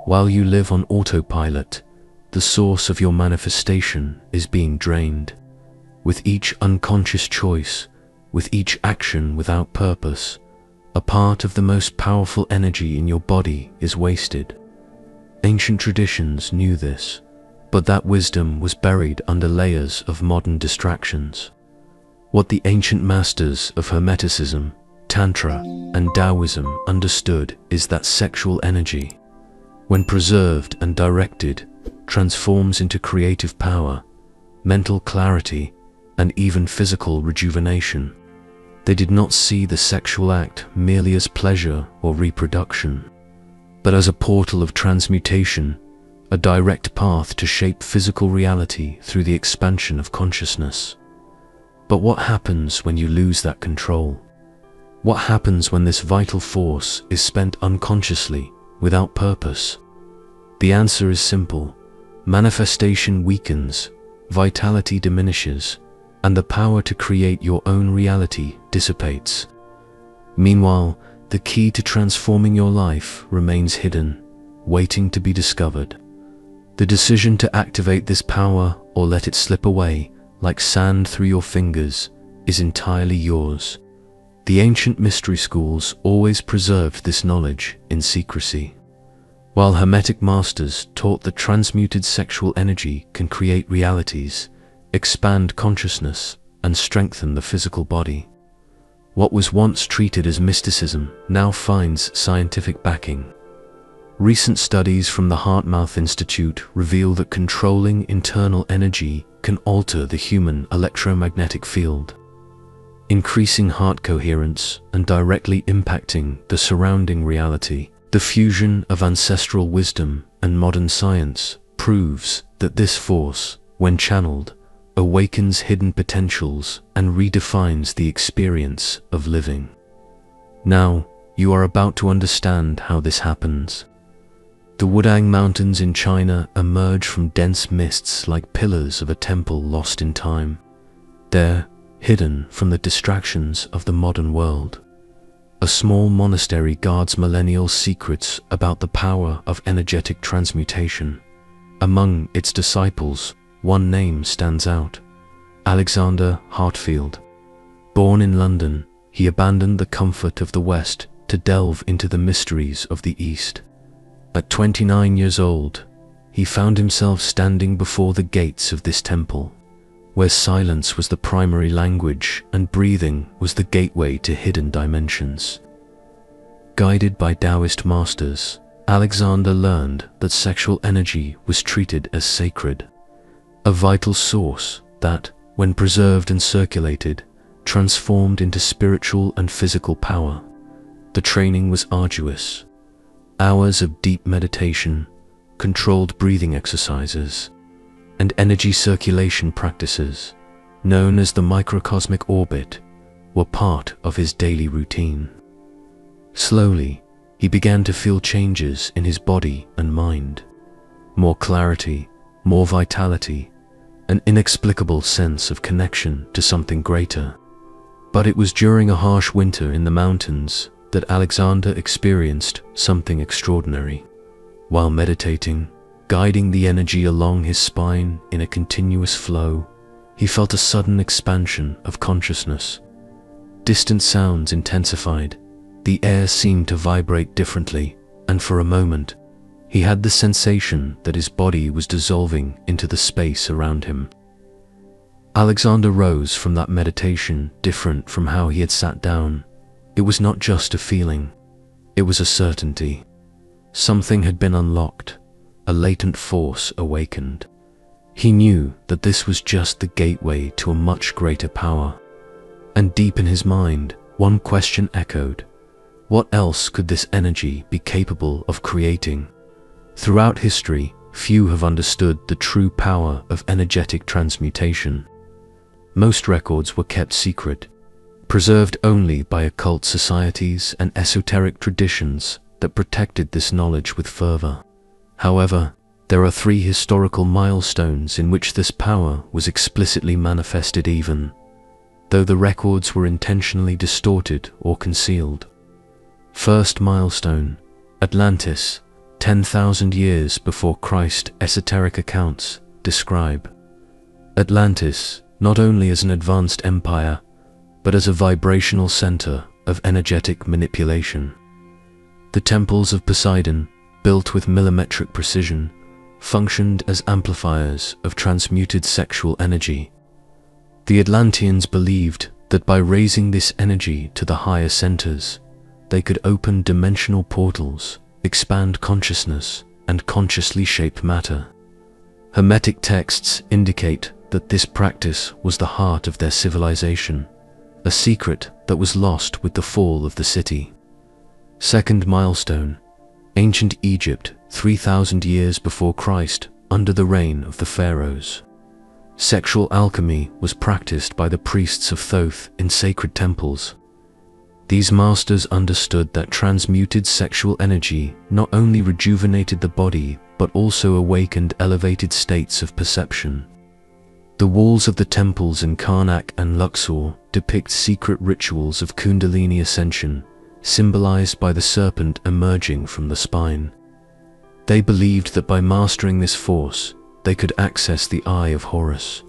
While you live on autopilot, the source of your manifestation is being drained. With each unconscious choice, with each action without purpose, a part of the most powerful energy in your body is wasted. Ancient traditions knew this, but that wisdom was buried under layers of modern distractions. What the ancient masters of Hermeticism, Tantra, and Taoism understood is that sexual energy, when preserved and directed, transforms into creative power, mental clarity, and even physical rejuvenation. They did not see the sexual act merely as pleasure or reproduction, but as a portal of transmutation, a direct path to shape physical reality through the expansion of consciousness. But what happens when you lose that control? What happens when this vital force is spent unconsciously, without purpose? The answer is simple. Manifestation weakens, vitality diminishes, and the power to create your own reality dissipates. Meanwhile, the key to transforming your life remains hidden, waiting to be discovered. The decision to activate this power or let it slip away, like sand through your fingers, is entirely yours. The ancient mystery schools always preserved this knowledge in secrecy, while Hermetic masters taught that transmuted sexual energy can create realities, expand consciousness, and strengthen the physical body. What was once treated as mysticism now finds scientific backing. Recent studies from the HeartMath Institute reveal that controlling internal energy can alter the human electromagnetic field, increasing heart coherence and directly impacting the surrounding reality. The fusion of ancestral wisdom and modern science proves that this force, when channeled, awakens hidden potentials and redefines the experience of living. Now, you are about to understand how this happens. The Wudang Mountains in China emerge from dense mists like pillars of a temple lost in time. There, hidden from the distractions of the modern world, a small monastery guards millennial secrets about the power of energetic transmutation. Among its disciples, one name stands out: Alexander Hartfield. Born in London, he abandoned the comfort of the West to delve into the mysteries of the East. At 29 years old, he found himself standing before the gates of this temple, where silence was the primary language and breathing was the gateway to hidden dimensions. Guided by Taoist masters, Alexander learned that sexual energy was treated as sacred, a vital source that, when preserved and circulated, transformed into spiritual and physical power. The training was arduous. Hours of deep meditation, controlled breathing exercises, and energy circulation practices, known as the microcosmic orbit, were part of his daily routine. Slowly, he began to feel changes in his body and mind. More clarity, more vitality, an inexplicable sense of connection to something greater. But it was during a harsh winter in the mountains that Alexander experienced something extraordinary. While meditating, guiding the energy along his spine in a continuous flow, he felt a sudden expansion of consciousness. Distant sounds intensified, the air seemed to vibrate differently, and for a moment, he had the sensation that his body was dissolving into the space around him. Alexander rose from that meditation different from how he had sat down. It was not just a feeling, it was a certainty. Something had been unlocked, a latent force awakened. He knew that this was just the gateway to a much greater power. And deep in his mind, one question echoed: what else could this energy be capable of creating? Throughout history, few have understood the true power of energetic transmutation. Most records were kept secret, preserved only by occult societies and esoteric traditions that protected this knowledge with fervor. However, there are 3 historical milestones in which this power was explicitly manifested even though the records were intentionally distorted or concealed. First milestone, Atlantis, 10,000 years before Christ. Esoteric accounts describe Atlantis not only as an advanced empire, but as a vibrational center of energetic manipulation. The temples of Poseidon, built with millimetric precision, functioned as amplifiers of transmuted sexual energy. The Atlanteans believed that by raising this energy to the higher centers, they could open dimensional portals, expand consciousness, and consciously shape matter. Hermetic texts indicate that this practice was the heart of their civilization, a secret that was lost with the fall of the city. Second milestone, ancient Egypt, 3,000 years before Christ, under the reign of the pharaohs. Sexual alchemy was practiced by the priests of Thoth in sacred temples. These masters understood that transmuted sexual energy not only rejuvenated the body, but also awakened elevated states of perception. The walls of the temples in Karnak and Luxor depict secret rituals of Kundalini ascension, symbolized by the serpent emerging from the spine. They believed that by mastering this force, they could access the Eye of Horus,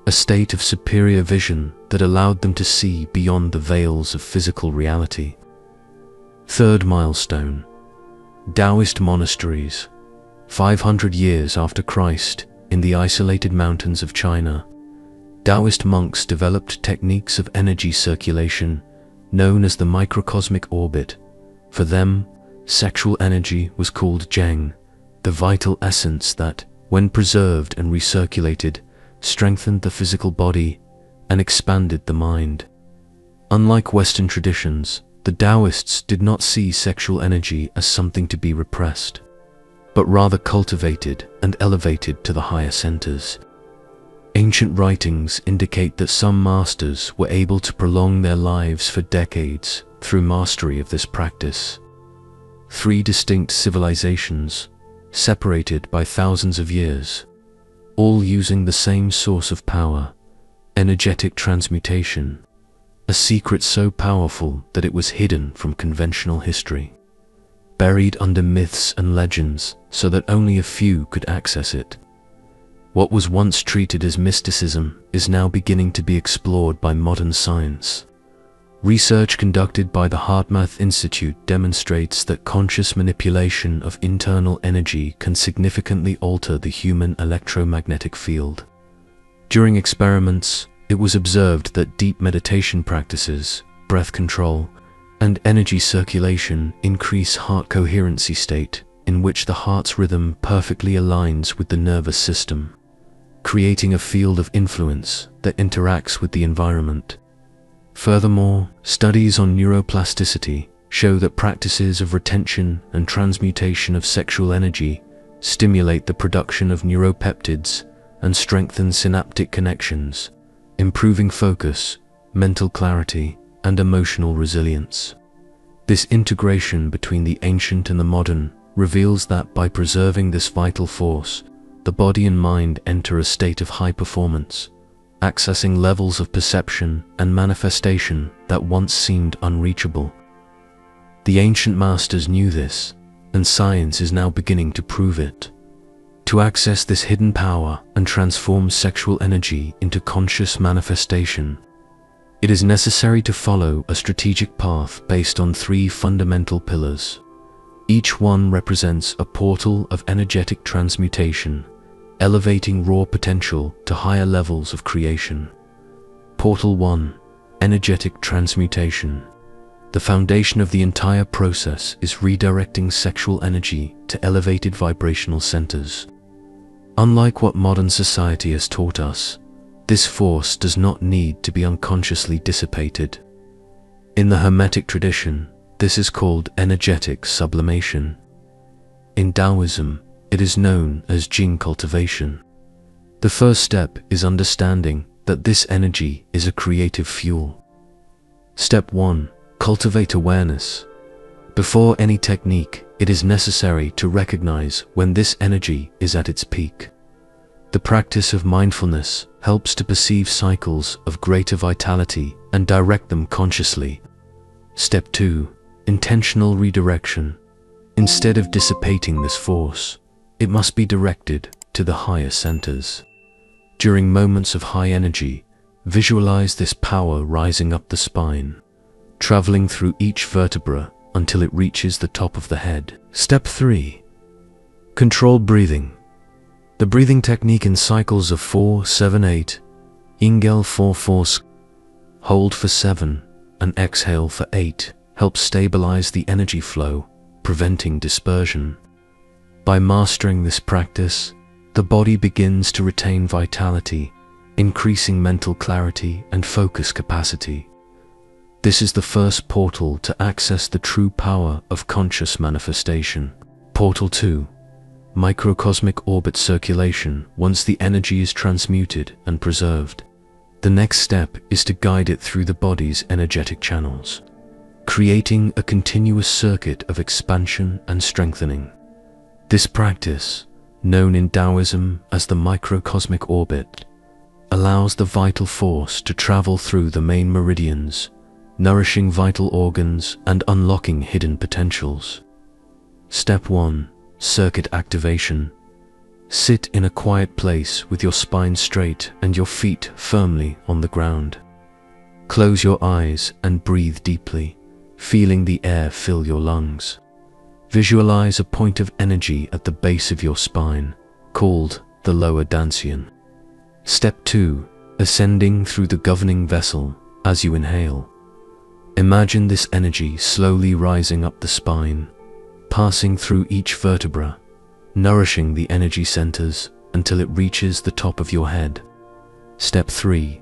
a state of superior vision that allowed them to see beyond the veils of physical reality. Third milestone, Taoist monasteries. 500 years after Christ, in the isolated mountains of China, Taoist monks developed techniques of energy circulation known as the microcosmic orbit. For them, sexual energy was called Zheng, the vital essence that, when preserved and recirculated, strengthened the physical body and expanded the mind. Unlike Western traditions, the Taoists did not see sexual energy as something to be repressed, but rather cultivated and elevated to the higher centers. Ancient writings indicate that some masters were able to prolong their lives for decades through mastery of this practice. Three distinct civilizations, separated by thousands of years, all using the same source of power, energetic transmutation, a secret so powerful that it was hidden from conventional history, buried under myths and legends so that only a few could access it. What was once treated as mysticism is now beginning to be explored by modern science. Research conducted by the HeartMath Institute demonstrates that conscious manipulation of internal energy can significantly alter the human electromagnetic field. During experiments, it was observed that deep meditation practices, breath control, and energy circulation increase heart coherency state, in which the heart's rhythm perfectly aligns with the nervous system, creating a field of influence that interacts with the environment. Furthermore, studies on neuroplasticity show that practices of retention and transmutation of sexual energy stimulate the production of neuropeptides and strengthen synaptic connections, improving focus, mental clarity, and emotional resilience. This integration between the ancient and the modern reveals that by preserving this vital force, the body and mind enter a state of high performance, accessing levels of perception and manifestation that once seemed unreachable. The ancient masters knew this, and science is now beginning to prove it. To access this hidden power and transform sexual energy into conscious manifestation, it is necessary to follow a strategic path based on three fundamental pillars. Each one represents a portal of energetic transmutation, elevating raw potential to higher levels of creation. Portal 1. Energetic transmutation. The foundation of the entire process is redirecting sexual energy to elevated vibrational centers. Unlike what modern society has taught us, this force does not need to be unconsciously dissipated. In the Hermetic tradition, this is called energetic sublimation. In Taoism, it is known as Jing cultivation. The first step is understanding that this energy is a creative fuel. Step 1. Cultivate awareness. Before any technique, it is necessary to recognize when this energy is at its peak. The practice of mindfulness helps to perceive cycles of greater vitality and direct them consciously. Step 2. Intentional redirection. Instead of dissipating this force, it must be directed to the higher centers. During moments of high energy, visualize this power rising up the spine, traveling through each vertebra until it reaches the top of the head. Step 3. Controlled breathing. The breathing technique in cycles of 4, 7, 8, inhale 4, 4, hold for 7, and exhale for 8, helps stabilize the energy flow, preventing dispersion. By mastering this practice, the body begins to retain vitality, increasing mental clarity and focus capacity. This is the first portal to access the true power of conscious manifestation. Portal 2. Microcosmic orbit circulation. Once the energy is transmuted and preserved, the next step is to guide it through the body's energetic channels, creating a continuous circuit of expansion and strengthening. This practice, known in Taoism as the microcosmic orbit, allows the vital force to travel through the main meridians, nourishing vital organs and unlocking hidden potentials. Step 1. Circuit activation. Sit in a quiet place with your spine straight and your feet firmly on the ground. Close your eyes and breathe deeply, feeling the air fill your lungs. Visualize a point of energy at the base of your spine, called the lower dantian. Step 2. Ascending through the governing vessel. As you inhale, imagine this energy slowly rising up the spine, passing through each vertebra, nourishing the energy centers until it reaches the top of your head. Step 3.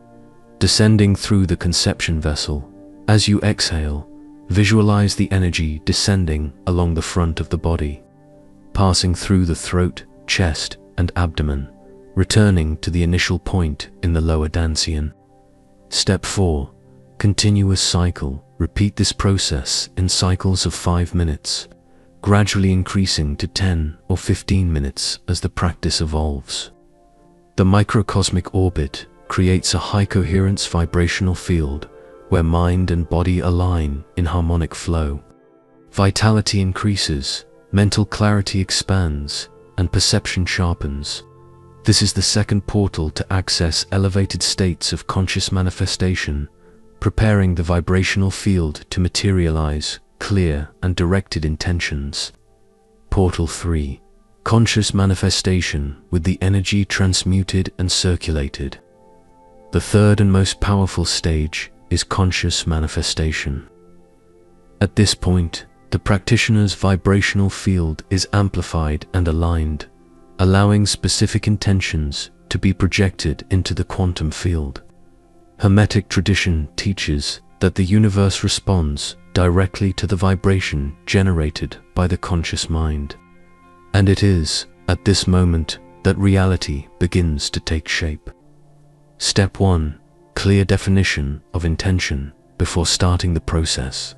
Descending through the conception vessel. As you exhale, visualize the energy descending along the front of the body, passing through the throat, chest, and abdomen, returning to the initial point in the lower dantian. Step 4. Continuous cycle. Repeat this process in cycles of 5 minutes, gradually increasing to 10 or 15 minutes as the practice evolves. The microcosmic orbit creates a high coherence vibrational field where mind and body align in harmonic flow. Vitality increases, mental clarity expands, and perception sharpens. This is the second portal to access elevated states of conscious manifestation, preparing the vibrational field to materialize clear and directed intentions. Portal 3. Conscious manifestation with the energy transmuted and circulated. The third and most powerful stage is conscious manifestation. At this point, the practitioner's vibrational field is amplified and aligned, allowing specific intentions to be projected into the quantum field. Hermetic tradition teaches that the universe responds directly to the vibration generated by the conscious mind, and it is at this moment that reality begins to take shape. Step 1. Clear definition of intention. Before starting the process,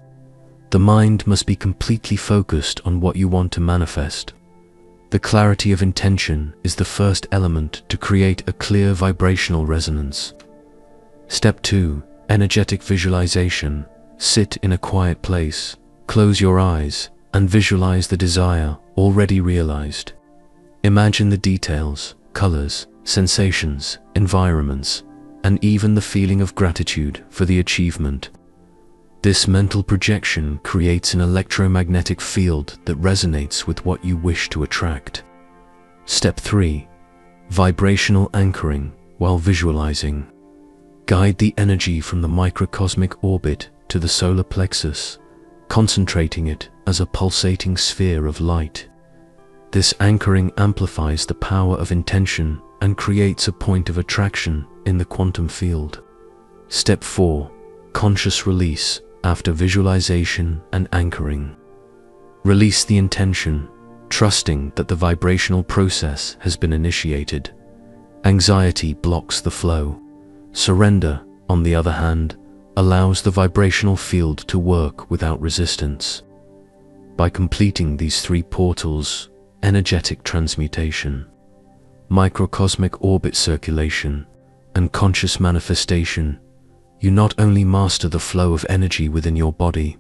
the mind must be completely focused on what you want to manifest. The clarity of intention is the first element to create a clear vibrational resonance. Step 2. Energetic visualization. Sit in a quiet place, close your eyes, and visualize the desire already realized. Imagine the details, colors, sensations, environments, and even the feeling of gratitude for the achievement. This mental projection creates an electromagnetic field that resonates with what you wish to attract. Step 3. Vibrational anchoring while visualizing. Guide the energy from the microcosmic orbit to the solar plexus, concentrating it as a pulsating sphere of light. This anchoring amplifies the power of intention and creates a point of attraction in the quantum field. Step 4. Conscious release after visualization and anchoring. Release the intention, trusting that the vibrational process has been initiated. Anxiety blocks the flow. Surrender, on the other hand, allows the vibrational field to work without resistance. By completing these 3 portals, energetic transmutation, microcosmic orbit circulation, and conscious manifestation, you not only master the flow of energy within your body,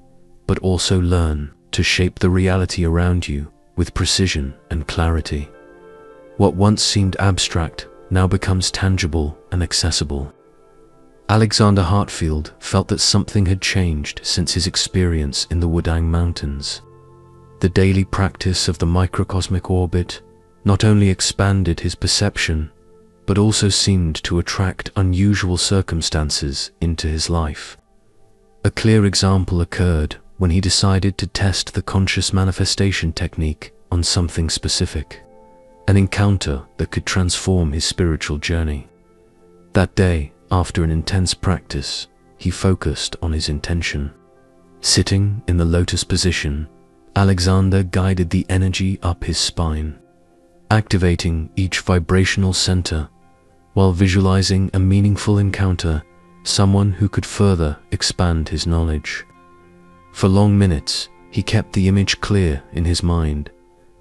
but also learn to shape the reality around you with precision and clarity. What once seemed abstract now becomes tangible and accessible. Alexander Hartfield felt that something had changed since his experience in the Wudang Mountains. The daily practice of the microcosmic orbit not only expanded his perception, but also seemed to attract unusual circumstances into his life. A clear example occurred when he decided to test the conscious manifestation technique on something specific, an encounter that could transform his spiritual journey. That day, after an intense practice, he focused on his intention. Sitting in the lotus position, Alexander guided the energy up his spine, activating each vibrational center while visualizing a meaningful encounter, someone who could further expand his knowledge. For long minutes, he kept the image clear in his mind,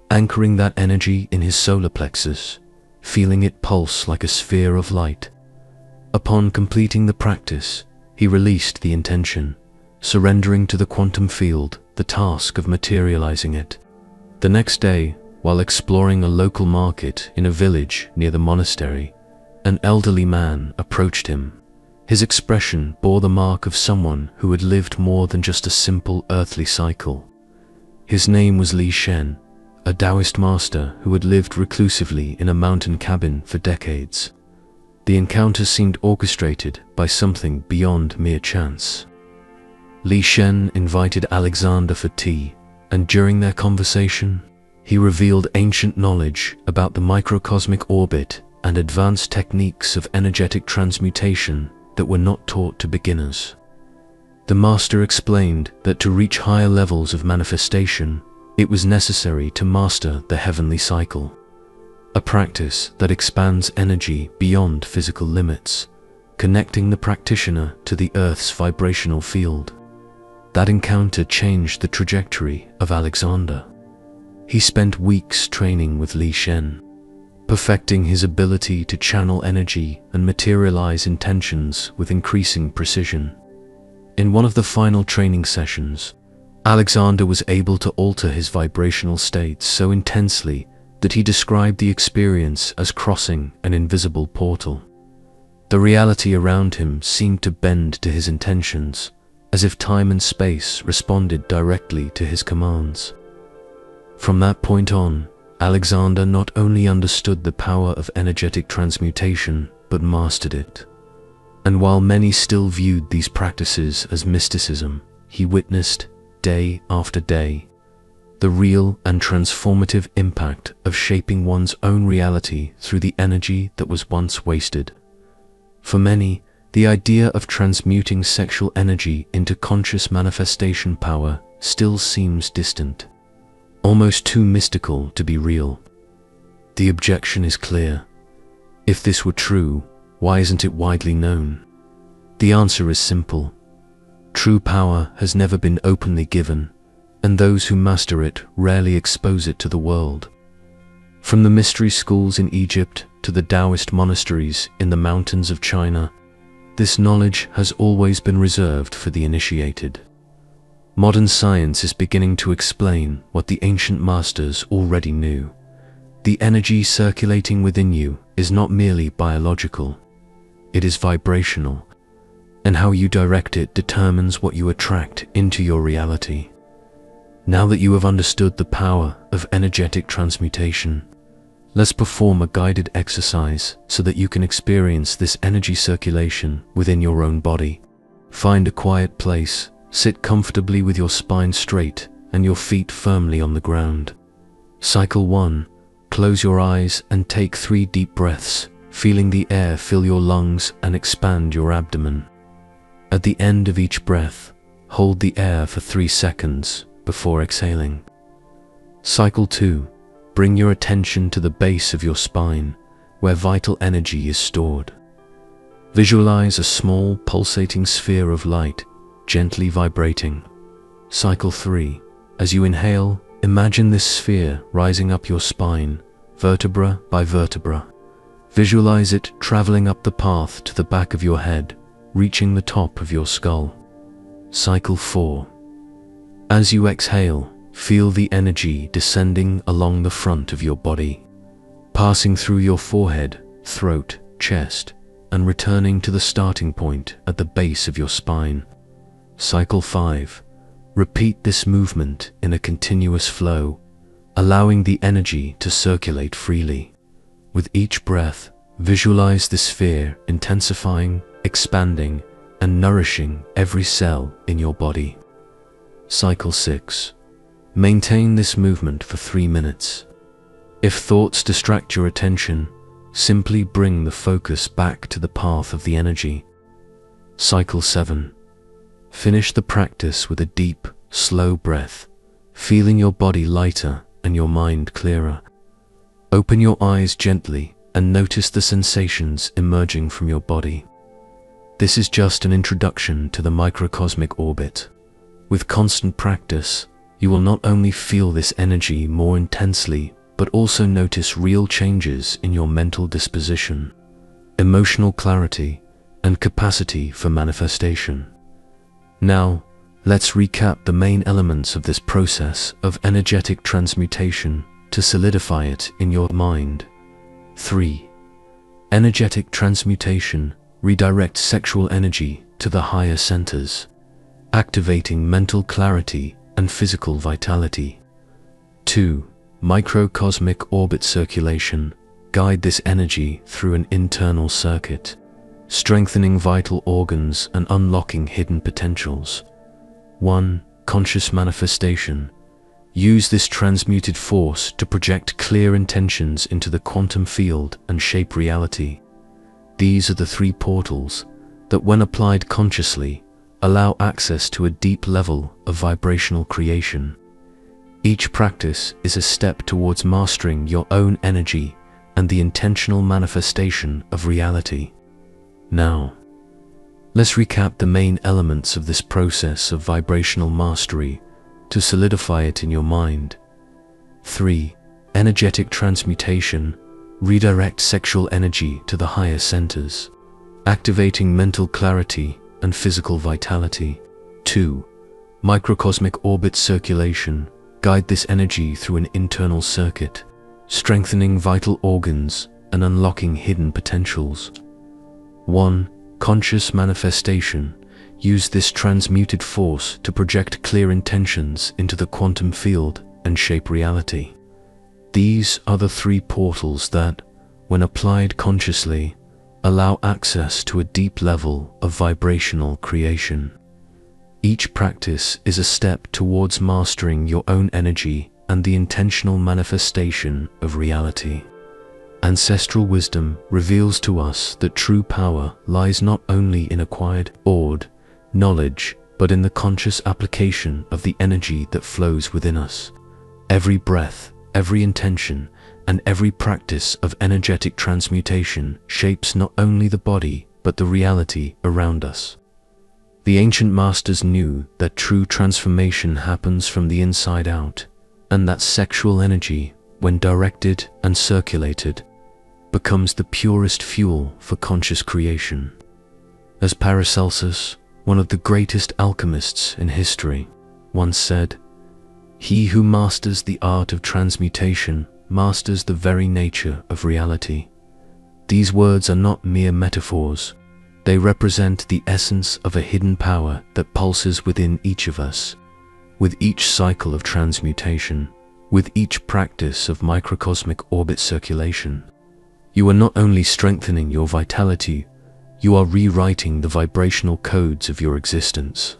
anchoring that energy in his solar plexus, feeling it pulse like a sphere of light. Upon completing the practice, he released the intention, surrendering to the quantum field the task of materializing it. The next day, while exploring a local market in a village near the monastery, an elderly man approached him. His expression bore the mark of someone who had lived more than just a simple earthly cycle. His name was Li Shen, a Taoist master who had lived reclusively in a mountain cabin for decades. The encounter seemed orchestrated by something beyond mere chance. Li Shen invited Alexander for tea, and during their conversation, he revealed ancient knowledge about the microcosmic orbit and advanced techniques of energetic transmutation that were not taught to beginners. The master explained that to reach higher levels of manifestation, it was necessary to master the heavenly cycle, a practice that expands energy beyond physical limits, connecting the practitioner to the Earth's vibrational field. That encounter changed the trajectory of Alexander. He spent weeks training with Li Shen, perfecting his ability to channel energy and materialize intentions with increasing precision. In one of the final training sessions, Alexander was able to alter his vibrational states so intensely that he described the experience as crossing an invisible portal. The reality around him seemed to bend to his intentions, as if time and space responded directly to his commands. From that point on, Alexander not only understood the power of energetic transmutation, but mastered it. And while many still viewed these practices as mysticism, he witnessed, day after day, the real and transformative impact of shaping one's own reality through the energy that was once wasted. For many, the idea of transmuting sexual energy into conscious manifestation power still seems distant, almost too mystical to be real. The objection is clear. If this were true, why isn't it widely known? The answer is simple. True power has never been openly given, and those who master it rarely expose it to the world. From the mystery schools in Egypt to the Taoist monasteries in the mountains of China, this knowledge has always been reserved for the initiated. Modern science is beginning to explain what the ancient masters already knew. The energy circulating within you is not merely biological, it is vibrational, and how you direct it determines what you attract into your reality. Now that you have understood the power of energetic transmutation, let's perform a guided exercise so that you can experience this energy circulation within your own body. Find a quiet place, sit comfortably with your spine straight and your feet firmly on the ground. Cycle 1. Close your eyes and take 3 deep breaths, feeling the air fill your lungs and expand your abdomen. At the end of each breath, hold the air for 3 seconds before exhaling. Cycle 2. Bring your attention to the base of your spine, where vital energy is stored. Visualize a small pulsating sphere of light, gently vibrating. Cycle 3. As you inhale, imagine this sphere rising up your spine, vertebra by vertebra. Visualize it traveling up the path to the back of your head, reaching the top of your skull. Cycle 4. As you exhale, Feel the energy descending along the front of your body, passing through your forehead, throat, chest, and returning to the starting point at the base of your spine. Cycle 5. Repeat this movement in a continuous flow, allowing the energy to circulate freely. With each breath, visualize the sphere intensifying, expanding, and nourishing every cell in your body. Cycle 6. Maintain this movement for 3 minutes. If thoughts distract your attention, simply bring the focus back to the path of the energy. Cycle 7. Finish the practice with a deep, slow breath, feeling your body lighter and your mind clearer. Open your eyes gently and notice the sensations emerging from your body. This is just an introduction to the microcosmic orbit. With constant practice, you will not only feel this energy more intensely, but also notice real changes in your mental disposition, emotional clarity, and capacity for manifestation. Now, let's recap the main elements of this process of energetic transmutation to solidify it in your mind. 3. Energetic transmutation redirects sexual energy to the higher centers, activating mental clarity and physical vitality. 2. Microcosmic orbit circulation. Guide this energy through an internal circuit, strengthening vital organs and unlocking hidden potentials. 1. Conscious manifestation. Use this transmuted force to project clear intentions into the quantum field and shape reality. These are the 3 portals that, when applied consciously, allow access to a deep level of vibrational creation. Each practice is a step towards mastering your own energy and the intentional manifestation of reality. Now, let's recap the main elements of this process of vibrational mastery to solidify it in your mind. 3. Energetic transmutation redirects sexual energy to the higher centers, activating mental clarity and physical vitality. 2. Microcosmic orbit circulation. Guide this energy through an internal circuit, strengthening vital organs and unlocking hidden potentials. 1. Conscious manifestation. Use this transmuted force to project clear intentions into the quantum field and shape reality. These are the 3 portals that, when applied consciously, allow access to a deep level of vibrational creation. Each practice is a step towards mastering your own energy and the intentional manifestation of reality. Ancestral wisdom reveals to us that true power lies not only in acquired knowledge, but in the conscious application of the energy that flows within us. Every breath, every intention, and every practice of energetic transmutation shapes not only the body, but the reality around us. The ancient masters knew that true transformation happens from the inside out, and that sexual energy, when directed and circulated, becomes the purest fuel for conscious creation. As Paracelsus, one of the greatest alchemists in history, once said, "He who masters the art of transmutation masters the very nature of reality." These words are not mere metaphors. They represent the essence of a hidden power that pulses within each of us. With each cycle of transmutation, with each practice of microcosmic orbit circulation, you are not only strengthening your vitality, you are rewriting the vibrational codes of your existence,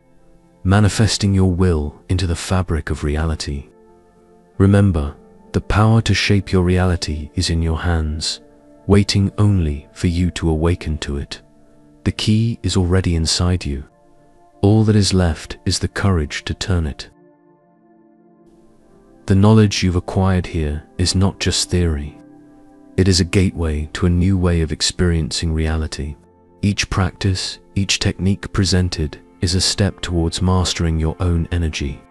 manifesting your will into the fabric of reality. Remember, the power to shape your reality is in your hands, waiting only for you to awaken to it. The key is already inside you. All that is left is the courage to turn it. The knowledge you've acquired here is not just theory. It is a gateway to a new way of experiencing reality. Each practice, each technique presented is a step towards mastering your own energy.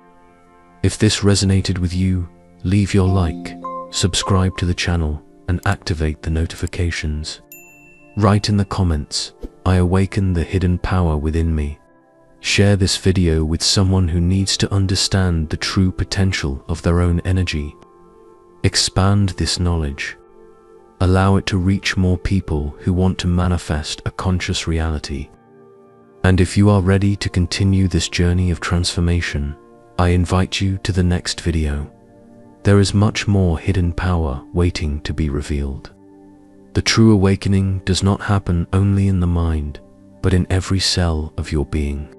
If this resonated with you, leave your like, subscribe to the channel, and activate the notifications. Write in the comments, "I awaken the hidden power within me." Share this video with someone who needs to understand the true potential of their own energy. Expand this knowledge. Allow it to reach more people who want to manifest a conscious reality. And if you are ready to continue this journey of transformation, I invite you to the next video. There is much more hidden power waiting to be revealed. The true awakening does not happen only in the mind, but in every cell of your being.